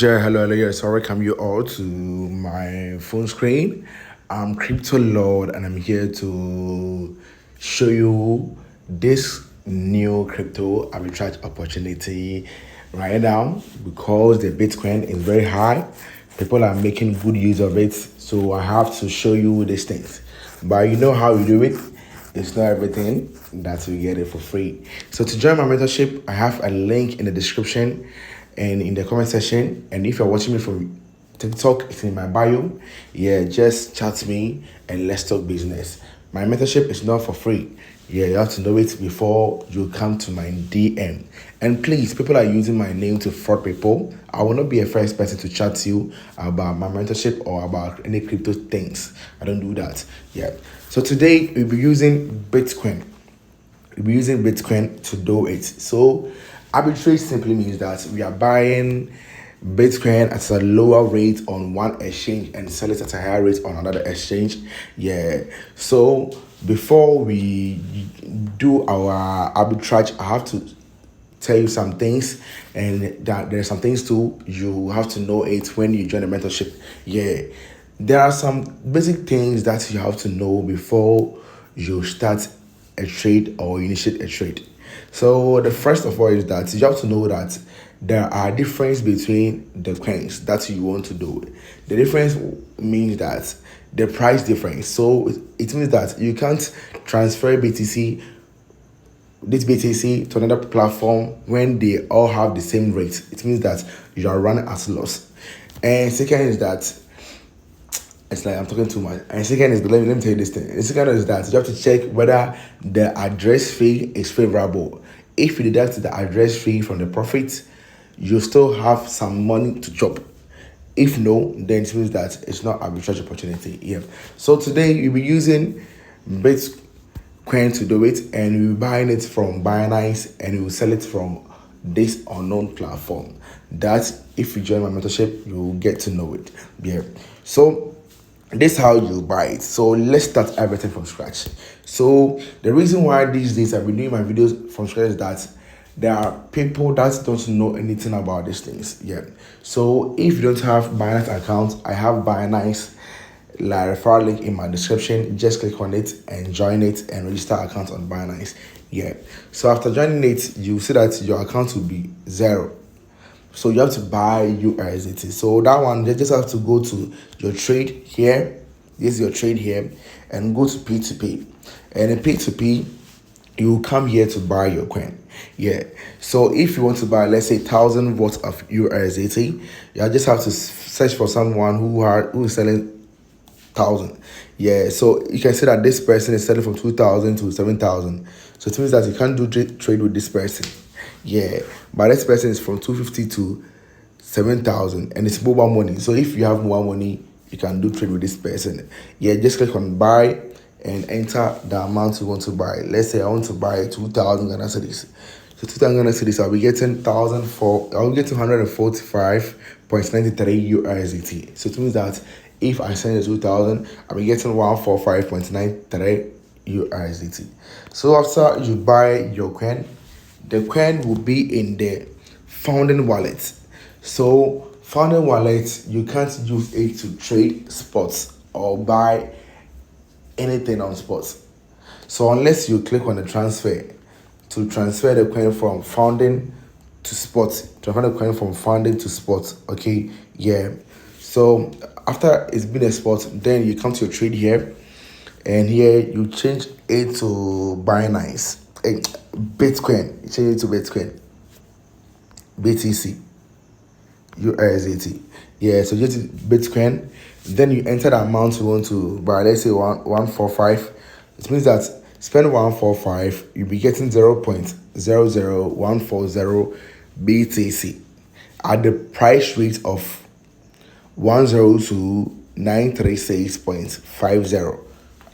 Yeah, hello, yes, I welcome you all to my phone screen. I'm Crypto Lord and I'm here to show you this new crypto arbitrage opportunity right now because the Bitcoin is very high. People are making good use of it, so I have to show you these things. But you know how we do it. It's not everything that we get it for free. So to join my mentorship, I have a link in the description and in the comment section. And if you're watching me from TikTok, it's in my bio. Yeah, just chat me and let's talk business. My mentorship is not for free. Yeah, you have to know it before you come to my DM. And please, people are using my name to fraud people. I will not be a first person to chat to you about my mentorship or about any crypto things. I don't do that. Yeah. So today we'll be using Bitcoin. We'll be using Bitcoin to do it. So arbitrage simply means that we are buying Bitcoin at a lower rate on one exchange and sell it at a higher rate on another exchange. Yeah. So before we do our arbitrage, I have to tell you some things, and that there's some things too you have to know it when you join the mentorship. Yeah, there are some basic things that you have to know before you start a trade or initiate a trade. So the first of all is that you have to know that there are difference between the coins that you want to do. The difference means that the price difference. So it means that you can't transfer BTC to another platform when they all have the same rate. It means that you are running at loss. And second is that it's like I'm talking too much. And second is, let me tell you this thing. The second is that you have to check whether the address fee is favorable. If you deduct the address fee from the profit, you still have some money to chop. If no, then it means that it's not arbitrage opportunity. Yeah. So today you'll be using Bitcoin to do it, and you'll be buying it from Binance and you will sell it from this unknown platform. That if you join my mentorship, you will get to know it. Yeah. So this is how you buy it. So let's start everything from scratch. So the reason why these days I've been doing my videos from scratch is that there are people that don't know anything about these things yet. So if you don't have Binance account, I have Binance like referral link in my description. Just click on it and join it and register account on Binance. Yeah. So after joining it, you see that your account will be zero. So you have to buy USDT. So that one, you just have to go to your trade here. This is your trade here, and go to P2P. And in P2P, you come here to buy your coin. Yeah. So if you want to buy, let's say 1,000 watts of USDT, you just have to search for someone who is selling 1,000. Yeah. So you can see that this person is selling from 2,000 to 7,000. So it means that you can't do trade with this person. Yeah, but this person is from 250 to 7,000, and it's mobile money. So if you have more money, you can do trade with this person. Yeah, just click on buy and enter the amount you want to buy. Let's say I want to buy 2,000 Ghana cedis. So 2,000 Ghana cedis, I'll be getting 145.93 USDT. So it means that if I send the 2,000, I'll be getting 145.93 USDT. So after you buy your coin, the coin will be in the founding wallet. So founding wallet, you can't use it to trade spots or buy anything on spots. So unless you click on the transfer to transfer the coin from founding to spot, transfer the coin from founding to spot. Okay, yeah. So after it's been a spot, then you come to your trade here, and here you change it to Binance. Bitcoin, you change it to Bitcoin, BTC, USDT. Yeah, so just Bitcoin. Then you enter the amount you want to buy. Let's say 145. It means that spend 145, you'll be getting 0.00140 BTC at the price rate of 102,936.50.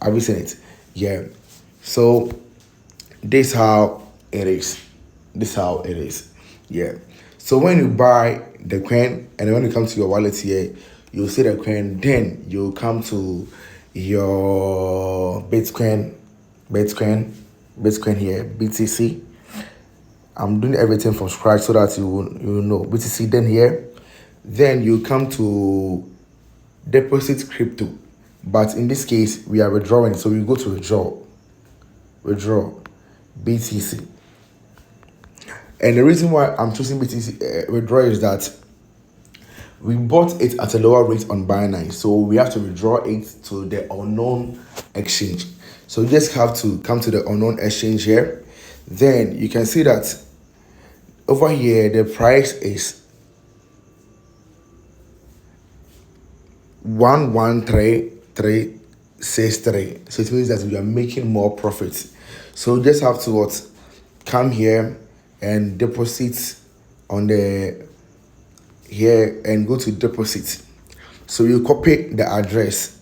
Have you seen it? Yeah. So this how it is. This how it is. Yeah. So when you buy the coin, and when you come to your wallet here, you'll see the coin. Then you'll come to your Bitcoin here, BTC. I'm doing everything from scratch so that you will know BTC. Then here, Then you come to deposit crypto, but in this case we are withdrawing, so we go to withdraw BTC. And the reason why I'm choosing BTC withdraw is that we bought it at a lower rate on Binance, so we have to withdraw it to the unknown exchange. So you just have to come to the unknown exchange here. Then you can see that over here the price is 113363. So it means that we are making more profits. So you just have to come here and deposit on the here and go to deposit. So you copy the address.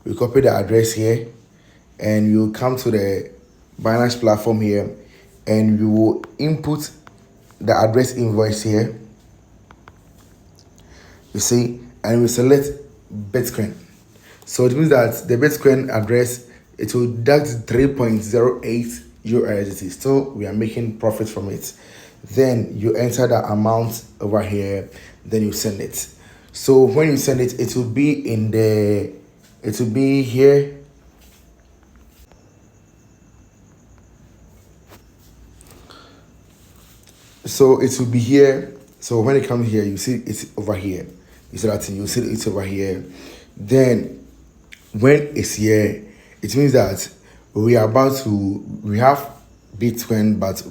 You copy the address here and you come to the Binance platform here and you will input the address invoice here. You see, and we select Bitcoin. So it means that the Bitcoin address, it will deduct 3.08 USDT. So we are making profit from it. Then you enter the amount over here, then you send it. So when you send it, it will be here. So it will be here. So when it comes here, you see it's over here. You see that thing, you see it's over here. Then when it's here, it means that we have Bitcoin, but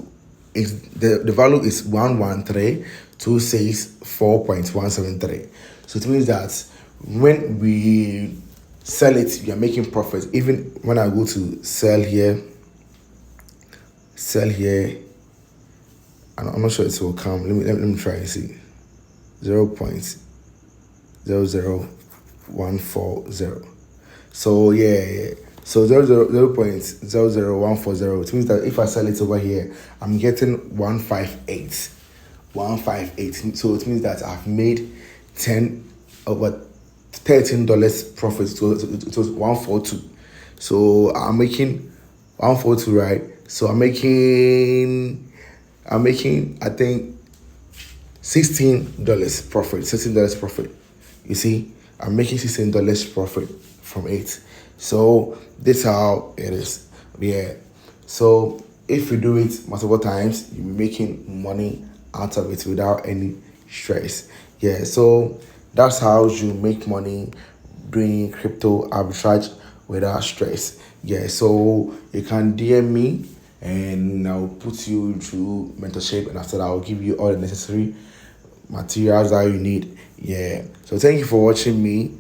the value is 113,264.173. So it means that when we sell it, we are making profit. Even when I go to sell here, and I'm not sure it will come. Let me try and see. 0.00140. So yeah. So 0.00140. It means that if I sell it over here, I'm getting 158. So it means that I've made $13 profit. So it was 142. So I'm making 142, right? So I'm making I think $16 profit. You see, I'm making $16 profit from it. So this is how it is. Yeah. So if you do it multiple times, you'll be making money out of it without any stress. Yeah. So that's how you make money doing crypto arbitrage without stress. Yeah. So you can DM me and I'll put you through mentorship, and after that I'll give you all the necessary materials that you need. Yeah. So thank you for watching me.